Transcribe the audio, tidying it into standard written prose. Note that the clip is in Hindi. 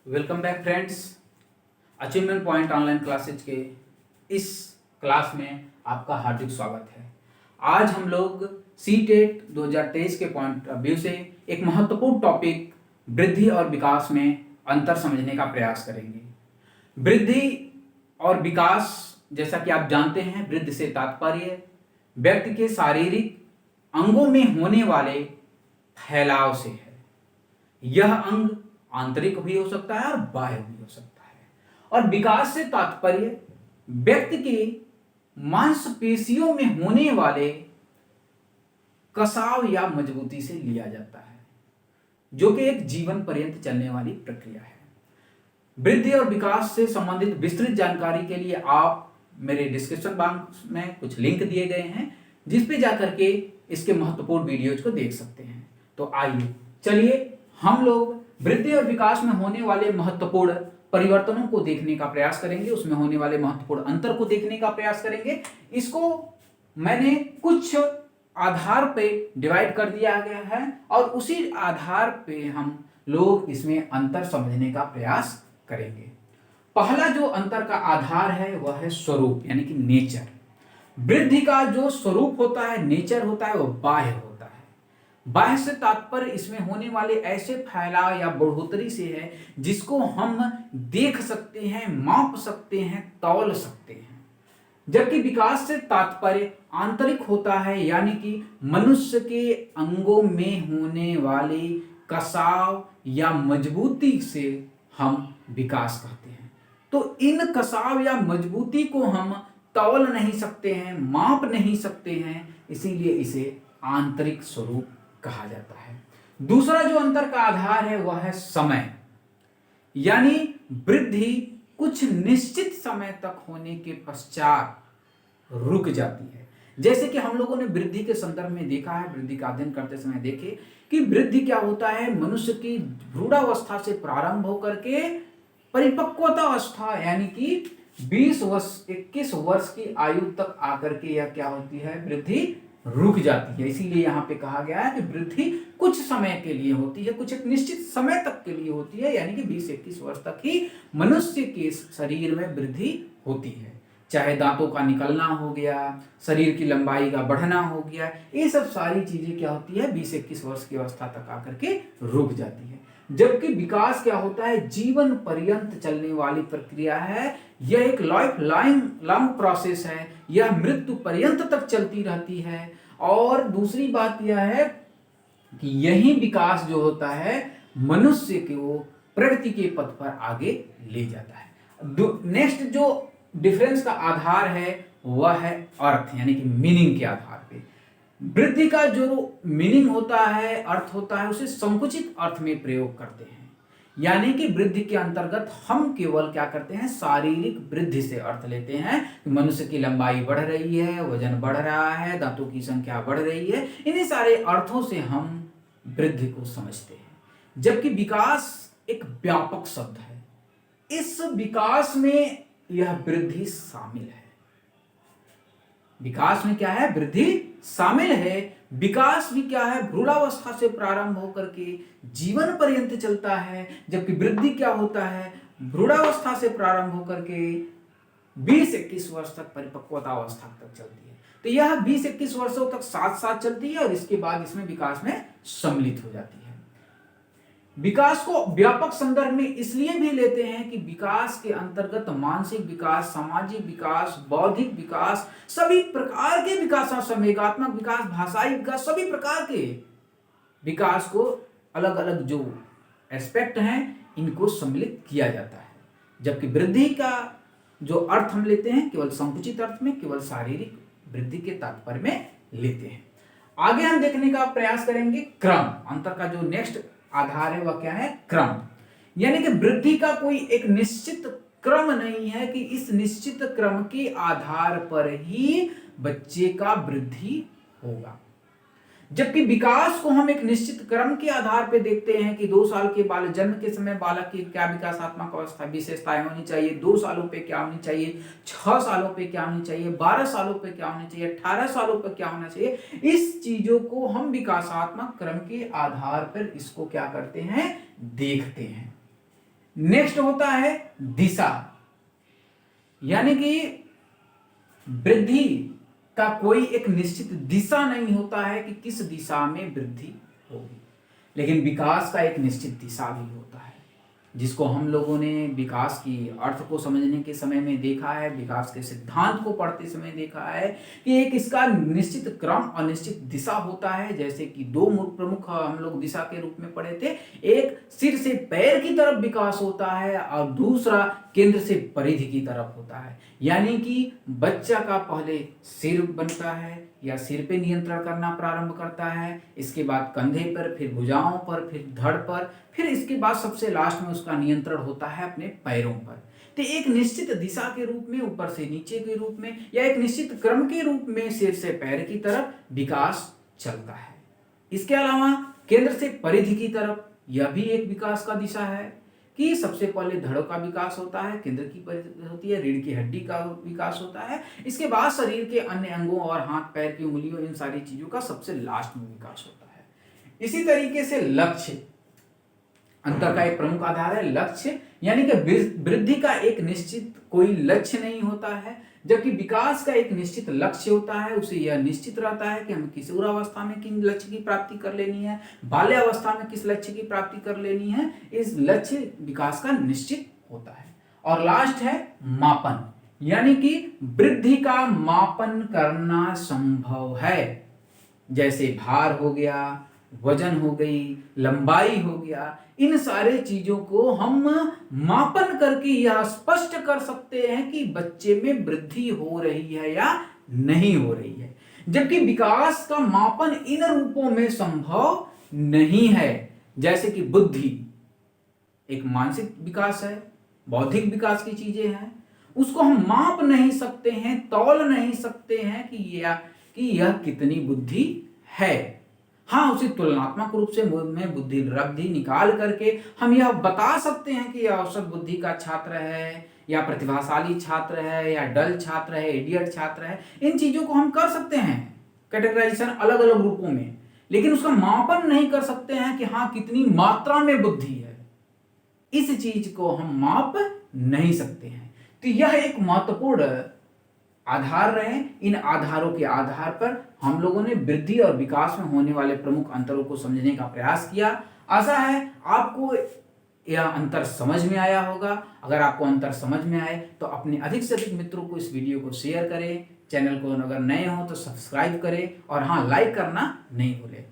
Welcome back friends. Achievement point online classes के इस क्लास में आपका हार्दिक स्वागत है। आज हम लोग सीटेट 2023 के पॉइंट ऑफ व्यू से एक महत्वपूर्ण टॉपिक वृद्धि और विकास में अंतर समझने का प्रयास करेंगे। वृद्धि और विकास, जैसा कि आप जानते हैं, वृद्धि से तात्पर्य व्यक्ति के शारीरिक अंगों में होने वाले फैलाव से है। यह अंग आंतरिक भी हो सकता है और बाह्य भी हो सकता है। और विकास से तात्पर्य व्यक्ति के मांसपेशियों में होने वाले कसाव या मजबूती से लिया जाता है, जो कि एक जीवन पर्यंत चलने वाली प्रक्रिया है। वृद्धि और विकास से संबंधित विस्तृत जानकारी के लिए आप मेरे डिस्क्रिप्शन बॉक्स में कुछ लिंक दिए गए हैं, जिस पे जाकर के इसके महत्वपूर्ण वीडियोज को देख सकते हैं। तो आइए चलिए हम लोग वृद्धि और विकास में होने वाले महत्वपूर्ण परिवर्तनों को देखने का प्रयास करेंगे, उसमें होने वाले महत्वपूर्ण अंतर को देखने का प्रयास करेंगे। इसको मैंने कुछ आधार पे डिवाइड कर दिया गया है और उसी आधार पे हम लोग इसमें अंतर समझने का प्रयास करेंगे। पहला जो अंतर का आधार है वह है स्वरूप, यानी कि नेचर। वृद्धि का जो स्वरूप होता है, नेचर होता है, वह बाह्य होता है। बाह्य से तात्पर्य इसमें होने वाले ऐसे फैलाव या बढ़ोतरी से है जिसको हम देख सकते हैं, माप सकते हैं, तौल सकते हैं। जबकि विकास से तात्पर्य आंतरिक होता है, यानी कि मनुष्य के अंगों में होने वाले कसाव या मजबूती से हम विकास कहते हैं। तो इन कसाव या मजबूती को हम तौल नहीं सकते हैं, माप नहीं सकते हैं, इसीलिए इसे आंतरिक स्वरूप कहा जाता है। दूसरा जो अंतर का आधार है वह है समय, यानी वृद्धि कुछ निश्चित समय तक होने के पश्चात रुक जाती है। जैसे कि हम लोगों ने वृद्धि के संदर्भ में देखा है, वृद्धि का अध्ययन करते समय देखे कि वृद्धि क्या होता है, मनुष्य की भ्रूणावस्था से प्रारंभ होकर के परिपक्वता अवस्था, यानी कि 20 वर्ष 21 वर्ष की आयु तक आकर के यह क्या होती है, वृद्धि रुक जाती है। इसीलिए यहाँ पे कहा गया है कि वृद्धि कुछ समय के लिए होती है, कुछ एक निश्चित समय तक के लिए होती है, यानी कि 20-21 वर्ष तक ही मनुष्य के शरीर में वृद्धि होती है। चाहे दांतों का निकलना हो गया, शरीर की लंबाई का बढ़ना हो गया, ये सब सारी चीजें क्या होती है, 20-21 वर्ष की अवस्था तक आकर के रुक जाती है। जबकि विकास क्या होता है, जीवन पर्यंत चलने वाली प्रक्रिया है। यह एक लाइफ लॉन्ग प्रोसेस है, यह मृत्यु पर्यंत तक चलती रहती है। और दूसरी बात यह है कि यही विकास जो होता है मनुष्य को प्रगति के पथ पर आगे ले जाता है। नेक्स्ट जो डिफरेंस का आधार है वह है अर्थ, यानी कि मीनिंग के आधार पे। वृद्धि का जो मीनिंग होता है, अर्थ होता है, उसे संकुचित अर्थ में प्रयोग करते हैं। यानी कि वृद्धि के अंतर्गत हम केवल क्या करते हैं, शारीरिक वृद्धि से अर्थ लेते हैं। मनुष्य की लंबाई बढ़ रही है, वजन बढ़ रहा है, दांतों की संख्या बढ़ रही है, इन्हीं सारे अर्थों से हम वृद्धि को समझते हैं। जबकि विकास एक व्यापक शब्द है, इस विकास में यह वृद्धि शामिल है। विकास में क्या है, वृद्धि शामिल है। विकास भी क्या है, भ्रूणावस्था से प्रारंभ होकर के जीवन पर्यंत चलता है। जबकि वृद्धि क्या होता है, भ्रूणावस्था से प्रारंभ होकर के 20-21 वर्ष तक परिपक्वता अवस्था तक चलती है। तो यह 20-21 वर्षों तक साथ साथ चलती है और इसके बाद इसमें विकास में सम्मिलित हो जाती है। विकास को व्यापक संदर्भ में इसलिए भी लेते हैं कि विकास के अंतर्गत मानसिक विकास, सामाजिक विकास, बौद्धिक विकास, सभी प्रकार के विकास, संवेगात्मक विकास, भाषाई विकास, सभी प्रकार के विकास को अलग अलग जो एस्पेक्ट हैं इनको सम्मिलित किया जाता है। जबकि वृद्धि का जो अर्थ हम लेते हैं केवल संकुचित अर्थ में, केवल शारीरिक वृद्धि के तात्पर्य में लेते हैं। आगे हम देखने का प्रयास करेंगे क्रम। अंतर का जो नेक्स्ट आधार है वह क्या है, क्रम। यानी कि वृद्धि का कोई एक निश्चित क्रम नहीं है कि इस निश्चित क्रम के आधार पर ही बच्चे का वृद्धि होगा। जबकि विकास को हम एक निश्चित क्रम के आधार पर देखते हैं कि 2 साल के बालक, जन्म के समय बालक की क्या विकासात्मक अवस्था विशेषताएं होनी चाहिए, 2 सालों पे क्या होनी चाहिए, 6 सालों पे क्या होनी चाहिए, 12 सालों पे क्या होनी चाहिए, 18 सालों पे क्या होना चाहिए। इस चीजों को हम विकासात्मक क्रम के आधार पर इसको क्या करते हैं, देखते हैं। नेक्स्ट होता है दिशा, यानी कि वृद्धि का कोई एक निश्चित दिशा नहीं होता है कि किस दिशा में वृद्धि होगी, लेकिन विकास का एक निश्चित दिशा भी होता है, जिसको हम लोगों ने विकास की अर्थ को समझने के समय में देखा है, विकास के सिद्धांत को पढ़ते समय देखा है कि एक इसका निश्चित क्रम और निश्चित दिशा होता है। जैसे कि दो प्रमुख हम लोग दिशा के रूप में पढ़े थे, एक सिर से पैर की तरफ विकास होता है और दूसरा केंद्र से परिधि की तरफ होता है। यानी कि बच्चा का पहले सिर बनता है या सिर पे नियंत्रण करना प्रारंभ करता है, इसके बाद कंधे पर, फिर भुजाओं पर, फिर धड़ पर, फिर इसके बाद सबसे लास्ट में उसका नियंत्रण होता है अपने पैरों पर। तो एक निश्चित दिशा के रूप में, ऊपर से नीचे के रूप में, या एक निश्चित क्रम के रूप में सिर से पैर की तरफ विकास चलता है। इसके अलावा केंद्र से परिधि की तरफ, यह भी एक विकास का दिशा है कि सबसे पहले धड़ों का विकास होता है, केंद्र की परिधि होती है, रीढ़ की हड्डी का विकास होता है, इसके बाद शरीर के अन्य अंगों और हाथ पैर की उंगलियों, इन सारी चीजों का सबसे लास्ट में विकास होता है। इसी तरीके से लक्ष्य अंतर का एक प्रमुख आधार है लक्ष्य, यानी कि वृद्धि का एक निश्चित कोई लक्ष्य नहीं होता है, जबकि विकास का एक निश्चित लक्ष्य होता है। उसे यह निश्चित रहता है कि हमें किशोरावस्था में किन लक्ष्य की प्राप्ति कर लेनी है, बाल्यावस्था में किस लक्ष्य की प्राप्ति कर लेनी है, इस लक्ष्य विकास का निश्चित होता है। और लास्ट है मापन, यानी कि वृद्धि का मापन करना संभव है। जैसे भार हो गया, वजन हो गई, लंबाई हो गया, इन सारे चीजों को हम मापन करके यह स्पष्ट कर सकते हैं कि बच्चे में वृद्धि हो रही है या नहीं हो रही है। जबकि विकास का मापन इन रूपों में संभव नहीं है। जैसे कि बुद्धि एक मानसिक विकास है, बौद्धिक विकास की चीजें हैं, उसको हम माप नहीं सकते हैं, तौल नहीं सकते हैं कि यह कितनी बुद्धि है। हाँ, उसे तुलनात्मक रूप से में बुद्धि रब्धि निकाल करके हम यह बता सकते हैं कि यह औसत बुद्धि का छात्र है या प्रतिभाशाली छात्र है या डल छात्र है, इडियट छात्र है। इन चीजों को हम कर सकते हैं कैटेगराइजेशन अलग अलग रूपों में, लेकिन उसका मापन नहीं कर सकते हैं कि हाँ कितनी मात्रा में बुद्धि है। इस चीज को हम माप नहीं सकते हैं। तो यह एक महत्वपूर्ण आधार रहे। इन आधारों के आधार पर हम लोगों ने वृद्धि और विकास में होने वाले प्रमुख अंतरों को समझने का प्रयास किया। आशा है आपको यह अंतर समझ में आया होगा। अगर आपको अंतर समझ में आए तो अपने अधिक से अधिक मित्रों को इस वीडियो को शेयर करें। चैनल को अगर नए हो तो सब्सक्राइब करें और हाँ, लाइक करना नहीं भूलें।